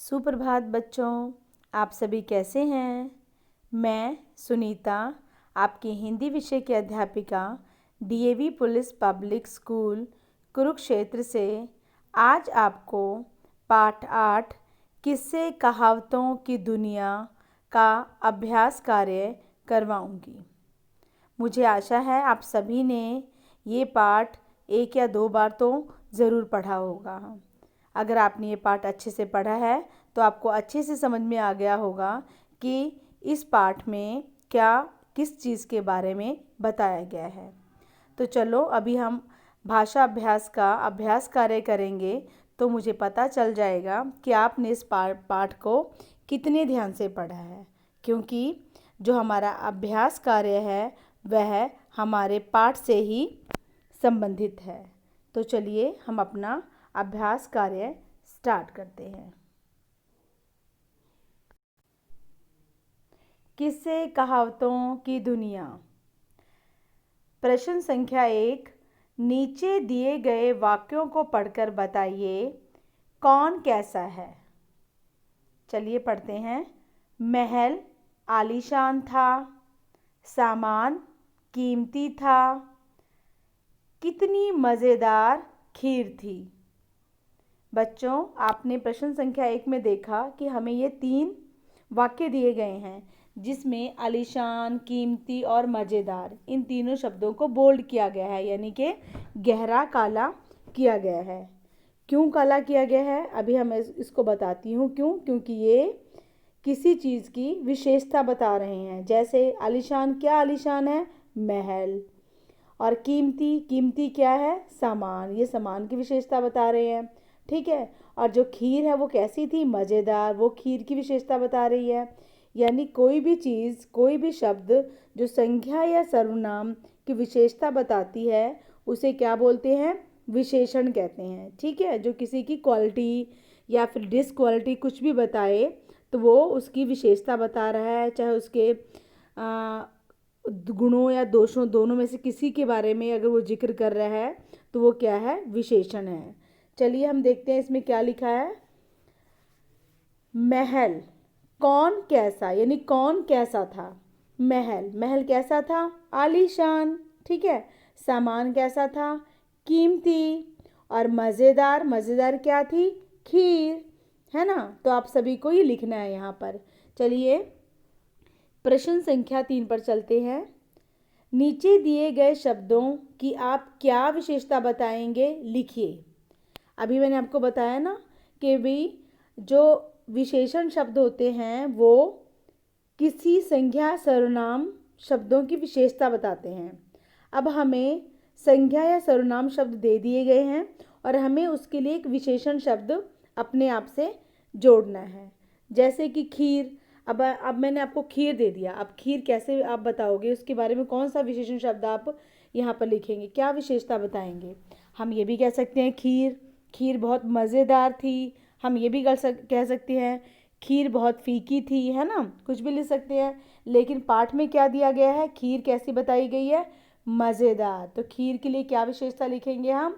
सुप्रभात बच्चों, आप सभी कैसे हैं। मैं सुनीता, आपकी हिंदी विषय की अध्यापिका DAV police public school Kurukshetra से आज आपको पाठ 8 किस्से कहावतों की दुनिया का अभ्यास कार्य करवाऊंगी। मुझे आशा है आप सभी ने ये पाठ 1 या 2 बार तो ज़रूर पढ़ा होगा। अगर आपने ये पाठ अच्छे से पढ़ा है तो आपको अच्छे से समझ में आ गया होगा कि इस पाठ में क्या किस चीज़ के बारे में बताया गया है। तो चलो अभी हम भाषा अभ्यास का अभ्यास कार्य करेंगे, तो मुझे पता चल जाएगा कि आपने इस पाठ को कितने ध्यान से पढ़ा है, क्योंकि जो हमारा अभ्यास कार्य है वह हमारे पाठ से ही संबंधित है। तो चलिए हम अपना अभ्यास कार्य स्टार्ट करते हैं। किस्से कहावतों की दुनिया। प्रश्न संख्या 1, नीचे दिए गए वाक्यों को पढ़कर बताइए कौन कैसा है। चलिए पढ़ते हैं। महल आलीशान था, सामान कीमती था, कितनी मज़ेदार खीर थी। बच्चों, आपने प्रश्न संख्या 1 में देखा कि हमें ये 3 वाक्य दिए गए हैं, जिसमें आलीशान, कीमती और मज़ेदार इन तीनों शब्दों को बोल्ड किया गया है, यानी कि गहरा काला किया गया है। क्यों काला किया गया है अभी हम इसको बताती हूँ क्यों। क्योंकि ये किसी चीज़ की विशेषता बता रहे हैं। जैसे आलीशान, क्या आलीशान है? महल। और कीमती, कीमती क्या है? सामान। ये सामान की विशेषता बता रहे हैं, ठीक है। और जो खीर है वो कैसी थी? मज़ेदार। वो खीर की विशेषता बता रही है। यानी कोई भी चीज़, कोई भी शब्द जो संज्ञा या सर्वनाम की विशेषता बताती है उसे क्या बोलते हैं? विशेषण कहते हैं, ठीक है। जो किसी की क्वालिटी या फिर डिसक्वालिटी कुछ भी बताए तो वो उसकी विशेषता बता रहा है, चाहे उसके गुणों या दोषों दोनों में से किसी के बारे में अगर वो जिक्र कर रहा है तो वो क्या है? विशेषण है। चलिए हम देखते हैं इसमें क्या लिखा है। महल, कौन कैसा, यानी कौन कैसा था? महल, महल कैसा था? आलीशान, ठीक है। सामान कैसा था? कीमती। और मज़ेदार, मज़ेदार क्या थी? खीर, है ना। तो आप सभी को ये लिखना है यहाँ पर। चलिए प्रश्न संख्या 3 पर चलते हैं। नीचे दिए गए शब्दों की आप क्या विशेषता बताएंगे, लिखिए। अभी मैंने आपको बताया ना कि भाई जो विशेषण शब्द होते हैं वो किसी संज्ञा सर्वनाम शब्दों की विशेषता बताते हैं। अब हमें संज्ञा या सर्वनाम शब्द दे दिए गए हैं और हमें उसके लिए एक विशेषण शब्द अपने आप से जोड़ना है। जैसे कि खीर, अब मैंने आपको खीर दे दिया। अब खीर कैसे आप बताओगे, उसके बारे में कौन सा विशेषण शब्द आप यहाँ पर लिखेंगे, क्या विशेषता बताएंगे? हम ये भी कह सकते हैं खीर, खीर बहुत मज़ेदार थी। हम ये भी कह सकते हैं खीर बहुत फीकी थी, है ना। कुछ भी लिख सकते हैं। लेकिन पाठ में क्या दिया गया है? खीर कैसी बताई गई है? मज़ेदार। तो खीर के लिए क्या विशेषता लिखेंगे हम?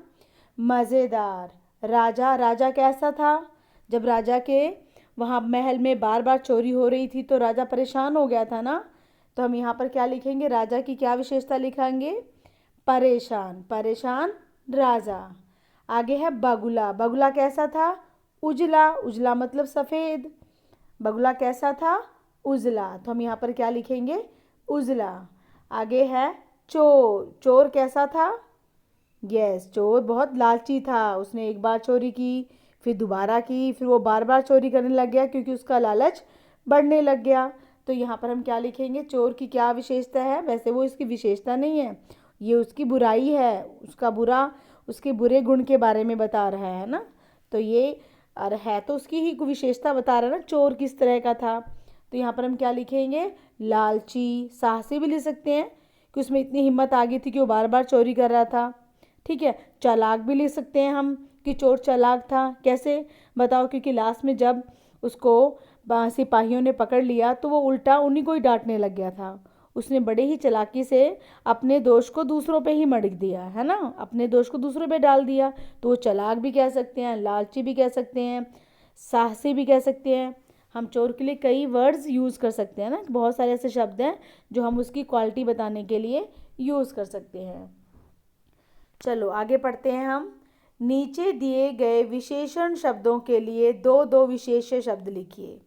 मज़ेदार। राजा, राजा कैसा था? जब राजा के वहाँ महल में बार बार चोरी हो रही थी तो राजा परेशान हो गया था ना। तो हम यहाँ पर क्या लिखेंगे? राजा की क्या विशेषता लिखेंगे? परेशान, परेशान राजा। आगे है बगुला, बगुला कैसा था? उजला, उजला मतलब सफ़ेद। बगुला कैसा था? उजला। तो हम यहाँ पर क्या लिखेंगे? उजला। आगे है चोर, चोर कैसा था? यस, चोर बहुत लालची था। उसने एक बार चोरी की, फिर दोबारा की, फिर वो बार बार चोरी करने लग गया क्योंकि उसका लालच बढ़ने लग गया। तो यहाँ पर हम क्या लिखेंगे? चोर की क्या विशेषता है? वैसे वो इसकी विशेषता नहीं है, ये उसकी बुराई है, उसका बुरा, उसके बुरे गुण के बारे में बता रहा है ना। तो ये और है तो उसकी ही विशेषता बता रहा है ना, चोर किस तरह का था। तो यहाँ पर हम क्या लिखेंगे? लालची। साहसी भी लिख सकते हैं कि उसमें इतनी हिम्मत आ गई थी कि वो बार बार चोरी कर रहा था, ठीक है। चालाक भी लिख सकते हैं हम कि चोर चालाक था। कैसे बताओ? क्योंकि लास्ट में जब उसको सिपाहियों ने पकड़ लिया तो वो उल्टा उन्हीं को ही डांटने लग गया था। उसने बड़े ही चालाकी से अपने दोष को दूसरों पे ही मढ़क दिया, है ना। अपने दोष को दूसरों पे डाल दिया। तो वो चालाक भी कह सकते हैं, लालची भी कह सकते हैं, साहसी भी कह सकते हैं। हम चोर के लिए कई वर्ड्स यूज़ कर सकते हैं ना, बहुत सारे ऐसे शब्द हैं जो हम उसकी क्वालिटी बताने के लिए यूज़ कर सकते हैं। चलो आगे पढ़ते हैं हम। नीचे दिए गए विशेषण शब्दों के लिए दो दो विशेष्य शब्द लिखिए।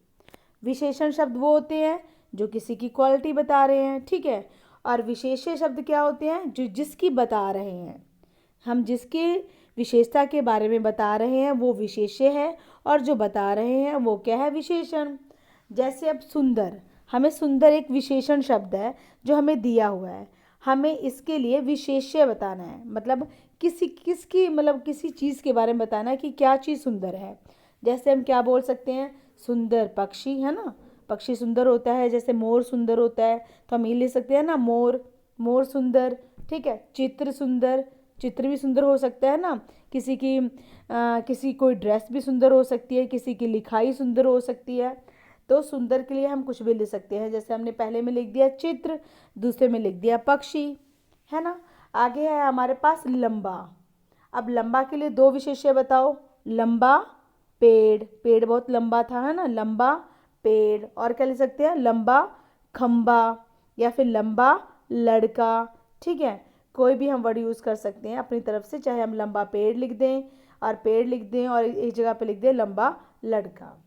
विशेषण शब्द वो होते हैं जो किसी की क्वालिटी बता रहे हैं, ठीक है। और विशेष्य शब्द क्या होते हैं? जो जिसकी बता रहे हैं। हम जिसके विशेषता के बारे में बता रहे हैं वो विशेष्य है, और जो बता रहे हैं वो क्या है? विशेषण। जैसे अब सुंदर, हमें सुंदर एक विशेषण शब्द है जो हमें दिया हुआ है, हमें इसके लिए विशेष्य बताना है, मतलब किसी चीज़ के बारे में बताना है कि क्या चीज़ सुंदर है। जैसे हम क्या बोल सकते हैं? सुंदर पक्षी, है ना, पक्षी सुंदर होता है। जैसे मोर सुंदर होता है तो हम ये ले सकते हैं ना, मोर, मोर सुंदर, ठीक है। चित्र सुंदर, चित्र भी सुंदर हो सकता है ना। किसी कोई ड्रेस भी सुंदर हो सकती है, किसी की लिखाई सुंदर हो सकती है। तो सुंदर के लिए हम कुछ भी ले सकते हैं। जैसे हमने पहले में लिख दिया चित्र, दूसरे में लिख दिया पक्षी, है ना। आगे है हमारे पास लंबा। अब लंबा के लिए दो विशेष्य बताओ। लंबा पेड़, पेड़ बहुत लंबा था, है ना, लंबा पेड़। और क्या ले सकते हैं? लंबा खंबा, या फिर लंबा लड़का, ठीक है। कोई भी हम वर्ड यूज़ कर सकते हैं अपनी तरफ से, चाहे हम लंबा पेड़ लिख दें और पेड़ लिख दें और एक जगह पे लिख दें लंबा लड़का।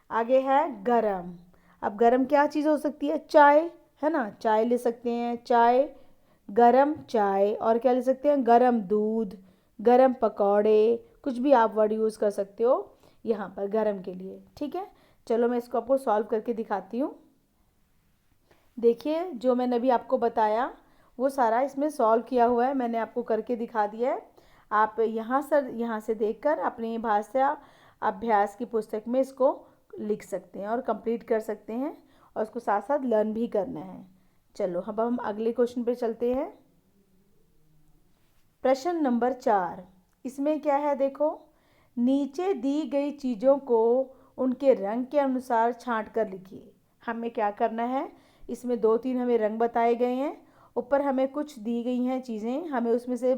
आगे है गरम। अब गरम क्या चीज़ हो सकती है? चाय, है ना, चाय ले सकते हैं, चाय, गरम चाय। और क्या ले सकते हैं? गरम दूध, गरम पकौड़े, कुछ भी आप वर्ड यूज़ कर सकते हो यहाँ पर गरम के लिए, ठीक है। चलो मैं इसको आपको सॉल्व करके दिखाती हूँ। देखिए जो मैंने अभी आपको बताया वो सारा इसमें सॉल्व किया हुआ है, मैंने आपको करके दिखा दिया है। आप यहाँ से देखकर अपनी भाषा अभ्यास की पुस्तक में इसको लिख सकते हैं और कंप्लीट कर सकते हैं, और उसको साथ साथ लर्न भी करना है। चलो अब हम अगले क्वेश्चन पे चलते हैं। प्रश्न नंबर 4, इसमें क्या है देखो। नीचे दी गई चीज़ों को उनके रंग के अनुसार छांट कर लिखिए। हमें क्या करना है? इसमें 2-3 हमें रंग बताए गए हैं, ऊपर हमें कुछ दी गई हैं चीज़ें, हमें उसमें से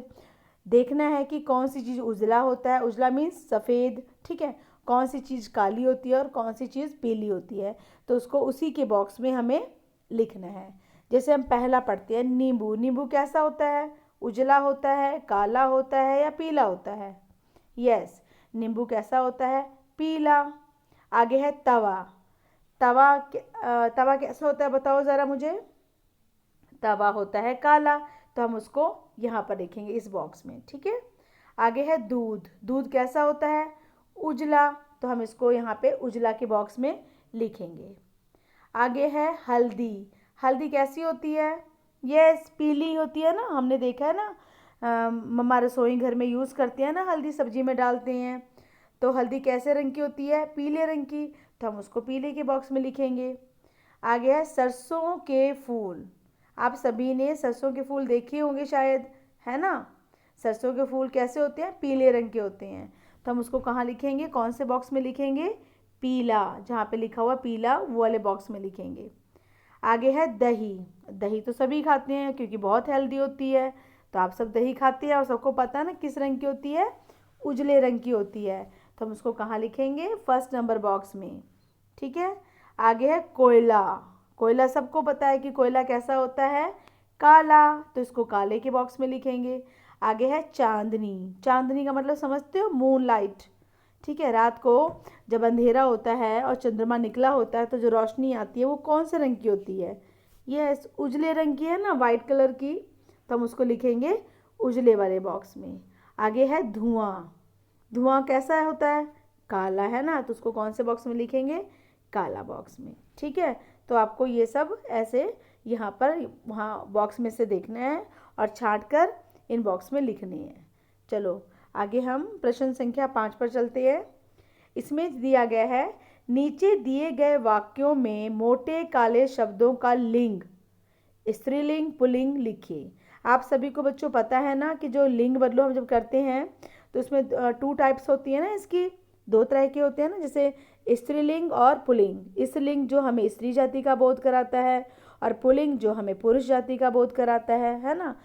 देखना है कि कौन सी चीज़ उजला होता है, उजला मीन्स सफ़ेद, ठीक है। कौन सी चीज़ काली होती है और कौन सी चीज़ पीली होती है, तो उसको उसी के बॉक्स में हमें लिखना है। जैसे हम पहला पढ़ते हैं, नींबू। नींबू कैसा होता है? उजला होता है, काला होता है या पीला होता है? यस, नींबू कैसा होता है? पीला। आगे है तवा। तवा कैसा होता है बताओ ज़रा मुझे? तवा होता है काला, तो हम उसको यहाँ पर लिखेंगे इस बॉक्स में, ठीक है। आगे है दूध। दूध कैसा होता है? उजला, तो हम इसको यहाँ पे उजला के बॉक्स में लिखेंगे। आगे है हल्दी। हल्दी कैसी होती है? यस, पीली होती है ना, हमने देखा है ना, मम्मा रसोई घर में यूज़ करते हैं ना, हल्दी सब्जी में डालते हैं। तो हल्दी कैसे रंग की होती है? पीले रंग की, तो हम उसको पीले के बॉक्स में लिखेंगे। आगे है सरसों के फूल। आप सभी ने सरसों के फूल देखे होंगे शायद, है ना। सरसों के फूल कैसे होते हैं? पीले रंग के होते हैं, तो हम उसको कहाँ लिखेंगे? कौन से बॉक्स में लिखेंगे? पीला, जहाँ पे लिखा हुआ पीला वो वाले बॉक्स में लिखेंगे। आगे है दही। दही तो सभी खाते हैं क्योंकि बहुत हेल्दी होती है, तो आप सब दही खाते हैं और सबको पता है ना किस रंग की होती है? उजले रंग की होती है, तो हम उसको कहाँ लिखेंगे? फर्स्ट नंबर बॉक्स में, ठीक है। आगे है कोयला। कोयला सबको पता है कि कोयला कैसा होता है? काला, तो इसको काले के बॉक्स में लिखेंगे। आगे है चांदनी। चांदनी का मतलब समझते हो? मून लाइट, ठीक है। रात को जब अंधेरा होता है और चंद्रमा निकला होता है तो जो रोशनी आती है वो कौन से रंग की होती है? ये उजले रंग की है ना, वाइट कलर की, तो हम उसको लिखेंगे उजले वाले बॉक्स में। आगे है धुआं। धुआं कैसा होता है? काला, है ना, तो उसको कौन से बॉक्स में लिखेंगे? काला बॉक्स में, ठीक है। तो आपको ये सब ऐसे यहाँ पर वहाँ बॉक्स में से देखना है और छांट कर इन बॉक्स में लिखनी है। चलो आगे हम प्रश्न संख्या 5 पर चलते हैं। इसमें दिया गया है, नीचे दिए गए वाक्यों में मोटे काले शब्दों का लिंग, स्त्रीलिंग पुल्लिंग लिखिए। आप सभी को बच्चों पता है ना कि जो लिंग बदलो हम जब करते हैं तो उसमें 2 टाइप्स होती है ना, इसकी 2 तरह के होते हैं ना, जैसे स्त्रीलिंग और पुल्लिंग। स्त्रीलिंग जो हमें स्त्री जाति का बोध कराता है और पुल्लिंग जो हमें पुरुष जाति का बोध कराता है ना।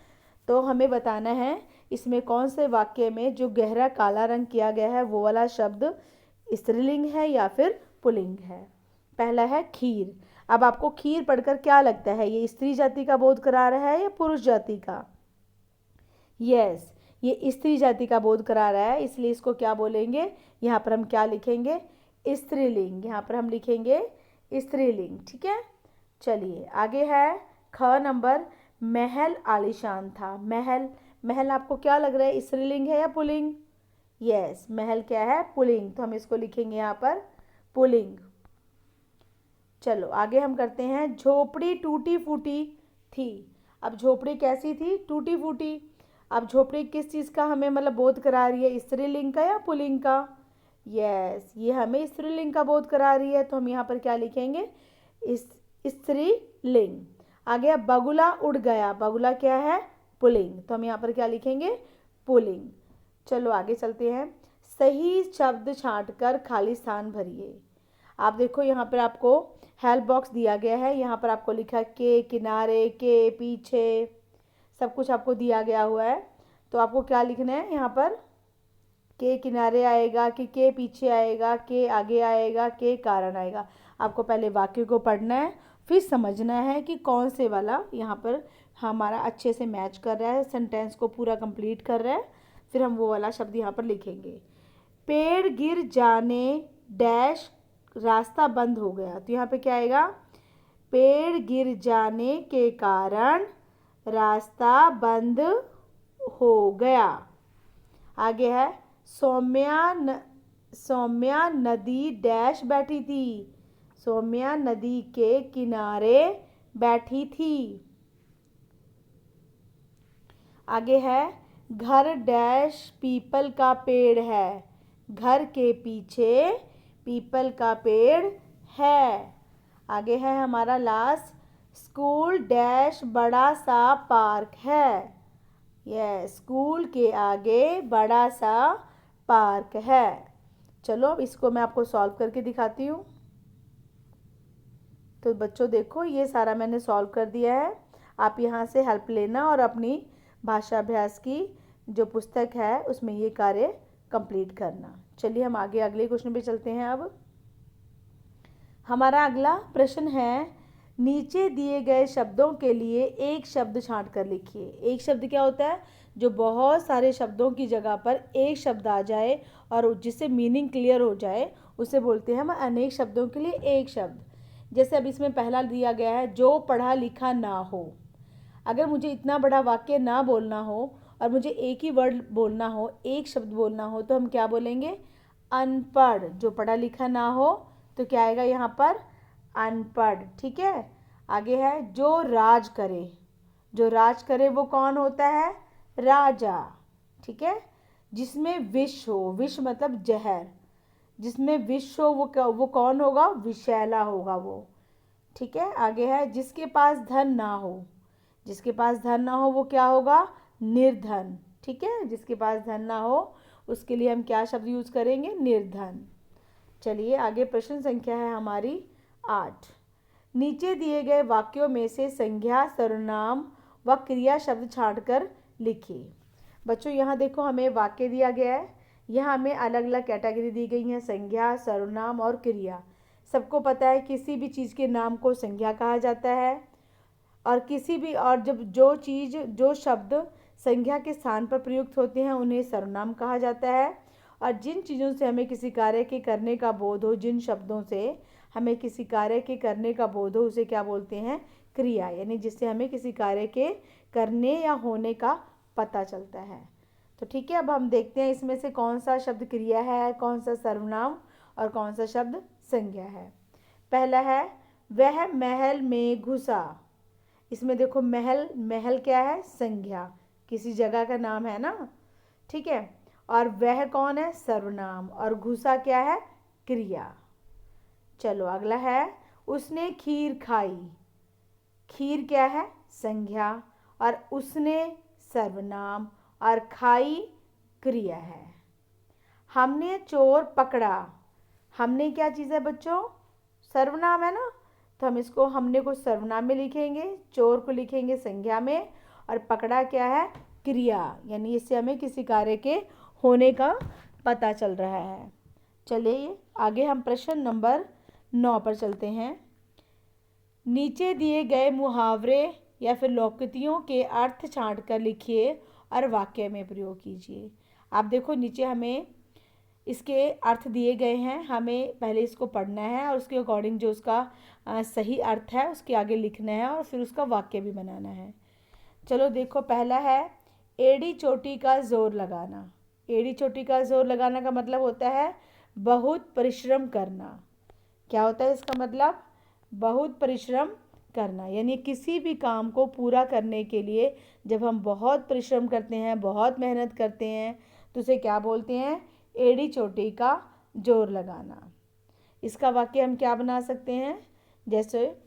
तो हमें बताना है इसमें कौन से वाक्य में जो गहरा काला रंग किया गया है वो वाला शब्द स्त्रीलिंग है या फिर पुल्लिंग है। पहला है खीर। अब आपको खीर पढ़कर क्या लगता है, ये स्त्री जाति का बोध करा रहा है या पुरुष जाति का? यस, ये स्त्री जाति का बोध करा रहा है, इसलिए इसको क्या बोलेंगे, यहाँ पर हम क्या लिखेंगे, स्त्रीलिंग। यहाँ पर हम लिखेंगे स्त्रीलिंग। ठीक है, चलिए आगे है ख नंबर, महल आलीशान था। महल, महल आपको क्या लग रहा है, स्त्रीलिंग है या पुल्लिंग? यस, महल क्या है, पुल्लिंग, तो हम इसको लिखेंगे यहाँ पर पुल्लिंग। चलो आगे हम करते हैं, झोपड़ी टूटी फूटी थी। अब झोपड़ी कैसी थी, टूटी फूटी। अब झोपड़ी किस चीज़ का हमें मतलब बोध करा रही है, स्त्रीलिंग का या पुल्लिंग का? यस, ये हमें स्त्रीलिंग का बोध करा रही है, तो हम यहाँ पर क्या लिखेंगे, स्त्रीलिंग। आगे अब बगुला उड़ गया। बगुला क्या है, पुल्लिंग, तो हम यहाँ पर क्या लिखेंगे, पुल्लिंग। चलो आगे चलते हैं, सही शब्द छांटकर खाली स्थान भरिए। आप देखो यहाँ पर आपको हेल्प बॉक्स दिया गया है, यहाँ पर आपको लिखा के किनारे, के पीछे, सब कुछ आपको दिया गया हुआ है। तो आपको क्या लिखना है, यहाँ पर के किनारे आएगा कि के पीछे आएगा, के आगे आएगा, के कारण आएगा। आपको पहले वाक्य को पढ़ना है, फिर समझना है कि कौन से वाला यहाँ पर हमारा अच्छे से मैच कर रहा है, सेंटेंस को पूरा कंप्लीट कर रहा है, फिर हम वो वाला शब्द यहाँ पर लिखेंगे। पेड़ गिर जाने डैश रास्ता बंद हो गया। तो यहाँ पे क्या आएगा, पेड़ गिर जाने के कारण रास्ता बंद हो गया। आगे है, सौम्या नदी डैश बैठी थी। सौम्या नदी के किनारे बैठी थी। आगे है, घर डैश पीपल का पेड़ है। घर के पीछे पीपल का पेड़ है। आगे है हमारा लास्ट, स्कूल डैश बड़ा सा पार्क है। यह स्कूल के आगे बड़ा सा पार्क है। चलो अब इसको मैं आपको सॉल्व करके दिखाती हूँ। तो बच्चों देखो, ये सारा मैंने सॉल्व कर दिया है। आप यहाँ से हेल्प लेना और अपनी भाषा अभ्यास की जो पुस्तक है उसमें ये कार्य कंप्लीट करना। चलिए हम आगे अगले क्वेश्चन पे चलते हैं। अब हमारा अगला प्रश्न है, नीचे दिए गए शब्दों के लिए एक शब्द छांट कर लिखिए। एक शब्द क्या होता है, जो बहुत सारे शब्दों की जगह पर एक शब्द आ जाए और जिससे मीनिंग क्लियर हो जाए, उसे बोलते हैं हम अनेक शब्दों के लिए एक शब्द। जैसे अब इसमें पहला दिया गया है, जो पढ़ा लिखा ना हो। अगर मुझे इतना बड़ा वाक्य ना बोलना हो और मुझे एक ही वर्ड बोलना हो, एक शब्द बोलना हो, तो हम क्या बोलेंगे, अनपढ़। जो पढ़ा लिखा ना हो तो क्या आएगा यहाँ पर, अनपढ़। ठीक है, आगे है, जो राज करे। जो राज करे वो कौन होता है, राजा। ठीक है, जिसमें विष हो, विष मतलब जहर, जिसमें विष हो वो कौन होगा, विषैला होगा वो। ठीक है, आगे है, जिसके पास धन ना हो। जिसके पास धन ना हो वो क्या होगा, निर्धन। ठीक है, जिसके पास धन ना हो उसके लिए हम क्या शब्द यूज करेंगे, निर्धन। चलिए आगे प्रश्न संख्या है हमारी 8। नीचे दिए गए वाक्यों में से संज्ञा, सर्वनाम व क्रिया शब्द छांटकर लिखिए। बच्चों यहाँ देखो, हमें वाक्य दिया गया है, यहाँ हमें अलग अलग कैटेगरी दी गई हैं, संज्ञा, सर्वनाम और क्रिया। सबको पता है किसी भी चीज़ के नाम को संज्ञा कहा जाता है, और किसी भी और जब जो शब्द संज्ञा के स्थान पर प्रयुक्त होते हैं उन्हें सर्वनाम कहा जाता है। और जिन चीज़ों से हमें किसी कार्य के करने का बोध हो, जिन शब्दों से हमें किसी कार्य के करने का बोध हो, उसे क्या बोलते हैं, क्रिया, यानी जिससे हमें किसी कार्य के करने या होने का पता चलता है। तो ठीक है, अब हम देखते हैं इसमें से कौन सा शब्द क्रिया है, कौन सा सर्वनाम और कौन सा शब्द संज्ञा है। पहला है, वह महल में घुसा। इसमें देखो, महल, महल क्या है, संज्ञा, किसी जगह का नाम है ना। ठीक है, और वह कौन है, सर्वनाम, और घुसा क्या है, क्रिया। चलो अगला है, उसने खीर खाई। खीर क्या है, संज्ञा, और उसने सर्वनाम, और खाई क्रिया है। हमने चोर पकड़ा। हमने क्या चीज़ है बच्चों, सर्वनाम है ना, तो हम इसको हमने को सर्वनाम में लिखेंगे, चोर को लिखेंगे संज्ञा में, और पकड़ा क्या है, क्रिया, यानी इससे हमें किसी कार्य के होने का पता चल रहा है। चलिए आगे हम प्रश्न नंबर 9 पर चलते हैं। नीचे दिए गए मुहावरे या फिर लोकोक्तियों के अर्थ छांटकर लिखिए और वाक्य में प्रयोग कीजिए। आप देखो नीचे हमें इसके अर्थ दिए गए हैं, हमें पहले इसको पढ़ना है और उसके अकॉर्डिंग जो उसका सही अर्थ है उसके आगे लिखना है और फिर उसका वाक्य भी बनाना है। चलो देखो, पहला है एड़ी चोटी का जोर लगाना। एड़ी चोटी का जोर लगाना का मतलब होता है बहुत परिश्रम करना। क्या होता है इसका मतलब? बहुत परिश्रम करना, यानी किसी भी काम को पूरा करने के लिए जब हम बहुत परिश्रम करते हैं, बहुत मेहनत करते हैं, तो उसे क्या बोलते हैं? एड़ी चोटी का जोर लगाना। इसका वाक्य हम क्या बना सकते हैं? जैसे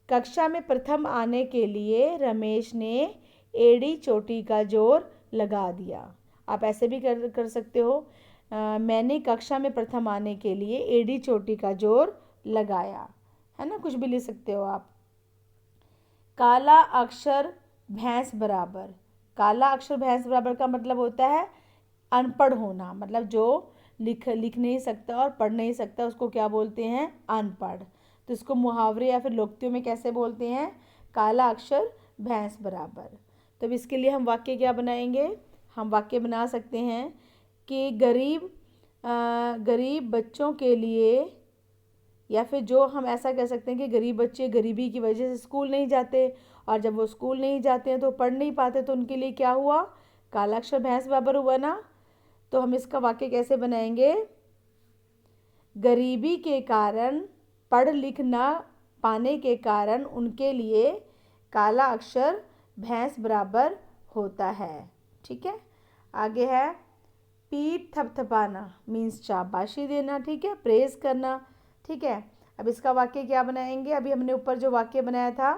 कक्षा में प्रथम आने के लिए रमेश ने एड़ी चोटी का जोर लगा दिया। आप ऐसे भी कर सकते हो, मैंने कक्षा में प्रथम आने के लिए एड़ी चोटी का जोर लगाया, है ना, कुछ भी लिख सकते हो आप। काला अक्षर भैंस बराबर। काला अक्षर भैंस बराबर का मतलब होता है अनपढ़ होना, मतलब जो लिख नहीं सकता और पढ़ नहीं सकता उसको क्या बोलते हैं? अनपढ़। तो इसको मुहावरे या फिर लोकोक्तियों में कैसे बोलते हैं? काला अक्षर भैंस बराबर। तो इसके लिए हम वाक्य क्या बनाएंगे? हम वाक्य बना सकते हैं कि गरीब बच्चों के लिए, या फिर जो हम ऐसा कह सकते हैं कि गरीब बच्चे गरीबी की वजह से स्कूल नहीं जाते, और जब वो स्कूल नहीं जाते हैं तो पढ़ नहीं पाते, तो उनके लिए क्या हुआ? काला अक्षर भैंस बराबर हुआ ना। तो हम इसका वाक्य कैसे बनाएंगे? गरीबी के कारण, पढ़ लिख ना पाने के कारण उनके लिए काला अक्षर भैंस बराबर होता है। ठीक है, आगे है पीठ थपथपाना, मीन्स शाबाशी देना, ठीक है, प्रेज करना। ठीक है, अब इसका वाक्य क्या बनाएंगे? अभी हमने ऊपर जो वाक्य बनाया था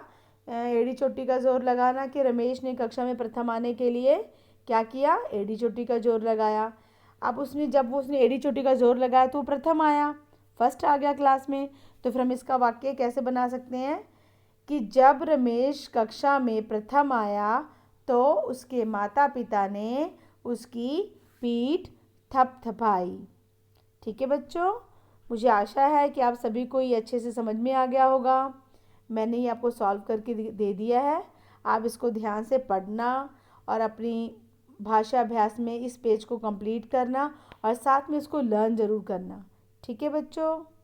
एड़ी चोटी का जोर लगाना, कि रमेश ने कक्षा में प्रथम आने के लिए क्या किया? एड़ी चोटी का जोर लगाया। अब जब उसने एड़ी चोटी का जोर लगाया तो वो प्रथम आया, फर्स्ट आ गया क्लास में। तो फिर हम इसका वाक्य कैसे बना सकते हैं कि जब रमेश कक्षा में प्रथम आया तो उसके माता पिता ने उसकी पीठ थपथपाई। ठीक है बच्चों, मुझे आशा है कि आप सभी को ये अच्छे से समझ में आ गया होगा। मैंने ये आपको सॉल्व करके दे दिया है, आप इसको ध्यान से पढ़ना और अपनी भाषा अभ्यास में इस पेज को कंप्लीट करना और साथ में इसको लर्न ज़रूर करना। ठीक है बच्चों।